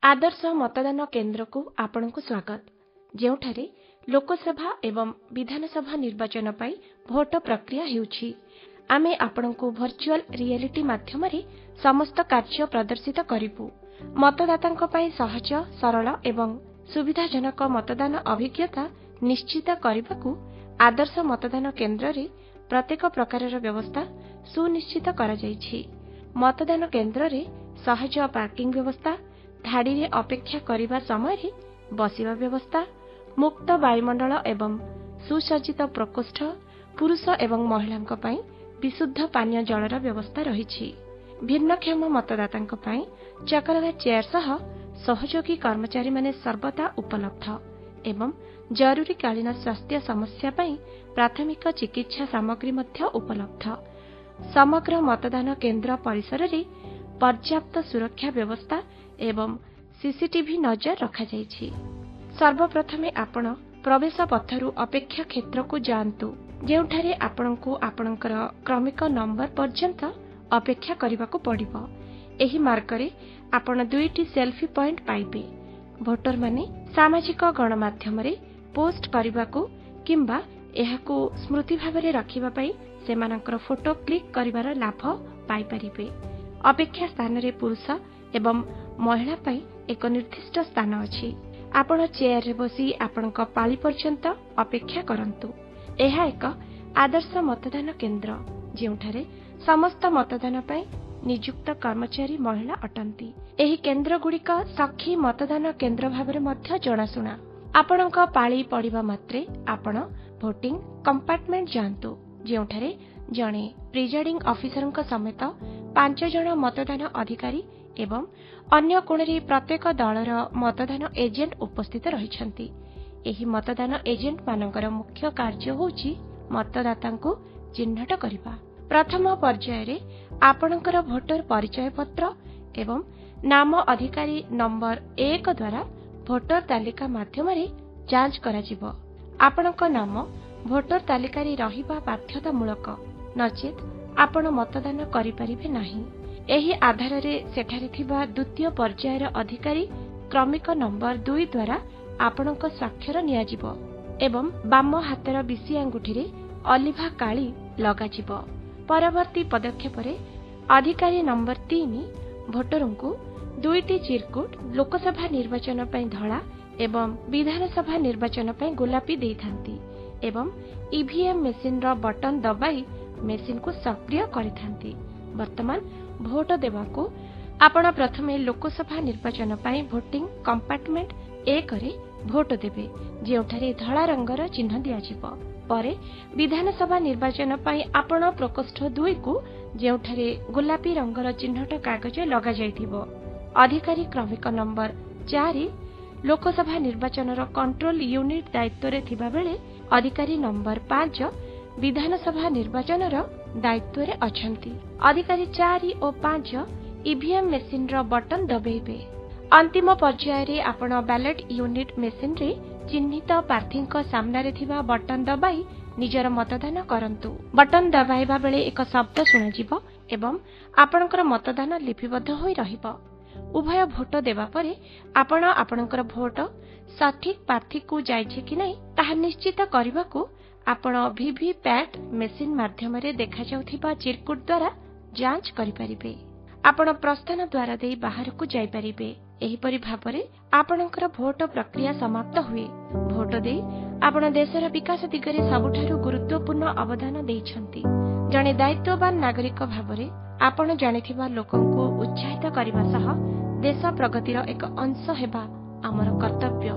आदर्श मतदान केन्द्र को आपण को स्वागत जेउठारे लोकसभा एवं विधानसभा निर्वाचन पाई भोट प्रक्रिया हेउछि। आमे आपण को वर्चुअल रियलिटी माध्यम रे समस्त कार्य प्रदर्शित करिबु। मतदातांक पाई सहज सरल एवं सुविधाजनक मतदान अभिज्ञता निश्चित करबाकू आदर्श मतदान केन्द्र रे प्रत्येक प्रकारर व्यवस्था सुनिश्चित करा जाइछि। मतदान केन्द्र रे सहज पार्किंग व्यवस्था, धाड़ी रे अपेक्षा करिबा समय रे बसिबा व्यवस्था, मुक्त वायुमंडल एवं सुसज्जित प्रकोष्ठ, पुरुष एवं महिलांक पई विशुद्ध पानीय जलर व्यवस्था रहिछि। भिन्नक्षम मतदातांक पई चक्रधार चेयर सह सहयोगी कर्मचारी माने सर्वदा उपलब्ध एवं जरूरीकालीन स्वास्थ्य समस्या पई प्राथमिक चिकित्सा सामग्री मध्य उपलब्ध। समग्र मतदान केन्द्र परिसर रे पर्याप्त सुरक्षा व्यवस्था एवं सीसीटीवी नजर रखा जाइछि। सर्वप्रथमे आपण प्रवेश पथरु अपेक्षा क्षेत्र को जांतु, जेउठारे आपणको आपणकर क्रमिक नंबर पर्यंत अपेक्षा करबाको पड़िबो। एही मार्गरे आपण दुईटी सेल्फी पॉइंट पाइबे। भोटर माने सामाजिक गणमाध्यम रे पोस्ट करबाको किंबा एहाको स्मृति भाबरे रखिबा पई सेमानकर फोटो क्लिक करिवार लाभ पाई परिबे। अपेक्षा स्थान रे पुरुष एवं महिला पई एक निर्दिष्ट स्थान अछि। आपण चेयर रे बसी आपणक पाली पर्यंत अपेक्षा करंतु। एहा एक आदर्श मतदान केन्द्र जेउठारे समस्त मतदान पई नियुक्त कर्मचारी महिला अटंती। एही केन्द्र गुड़िक सखी मतदान केन्द्र भाबरे मध्य जणाशुना। आपणक पाली पड़िबा मात्रे आपण भोटिंग कंपार्टमेंट जांतु, जेउठारे जणे प्रिजाइडिंग ऑफिसरଙ୍କ समेत 5 जण मतदान अधिकारी एवं अन्य कोणरे प्रत्येक दलर मतदान एजेंट उपस्थित रहिछंती। एही मतदान एजेंट मानकर मुख्य कार्य होछि मतदातांको चिन्हट करिबा। प्रथम पर्याय रे आपणकर भोटर परिचय पत्र एवं नाम अधिकारी नंबर 1 द्वारा भोटर तालिका माध्यम रे जांच करा जिवो। आपणक नाम भोटर तालिका रे रहिबा बाध्यतामूलक, नचेत आपण मतदान करि परिबे नाही। एही आधार रे सेठारे थिबा द्वितीय पर्यायर अधिकारी क्रमिक नंबर 2 द्वारा आपणक स्वाक्षर निया जिवो एवं बाम हातर बिसी आंगुठी रे अलिभा काली लगा जिवो। परवर्ती पदक्षेप रे अधिकारी नंबर 3 भोटरंकु दुईटी चिरकुट लोकसभा निर्वाचन पई धळा एवं विधानसभा निर्वाचन पई गोलापी देइथांती एवं ईवीएम मेसिन रो बटन दबाई मेसिन को सक्रिय करिथांती। वर्तमान भोट देबाको आपण प्रथमे लोकसभा निर्वाचन पई भोटिंग कंपार्टमेंट 1 रे भोट देबे, जेउठारे धळा रंगर चिन्ह दिया जिवो। परे विधानसभा निर्वाचन पई आपण प्रकोष्ठ 2 को जेउठारे गोलापी रंगर चिन्हट कागज लगा जाइथिबो। अधिकारी क्रमिक नंबर 4 लोकसभा निर्वाचन रो कंट्रोल यूनिट दायित्व रे थिबा बेले अधिकारी नंबर 5 विधानसभा निर्वाचन रो दायित्व रे अछंती। अधिकारी 4 और 5 ईवीएम मेसिन रो बटन दबेबे। अंतिम पर्याय रे आपण बैलेट यूनिट मेसिन रे चिन्हित प्रार्थीक सामना रे थिबा बटन दबाई निजर मतदान करंतु। बटन दबाइबा बेले एक शब्द सुना जिवो एवं आपणकर मतदान लिपिबद्ध होई रहिबो। उभय भोट देबा परे आपण आपणकर भोट सठिक प्रार्थी को जाइछे कि नै ताहा निश्चित करबाकू आपण वीवीपैट मेसिन माध्यम रे देखा जाउथिबा चिरकुट द्वारा जांच करि परिबे। आपण प्रस्थान द्वारा देई बाहर को जाई परिबे। एही परि भाबरे आपणकर भोट प्रक्रिया समाप्त हुए। भोट देई आपण देशर विकास दिगरे सबुठारु गुरुत्वपूर्ण अवदान देइछंती। जणे दायित्ववान नागरिक भाबरे आपण जानिथिबा लोकंको उत्साहित करिबा सह देश प्रगतिर एक अंश हेबा आमर कर्तव्य।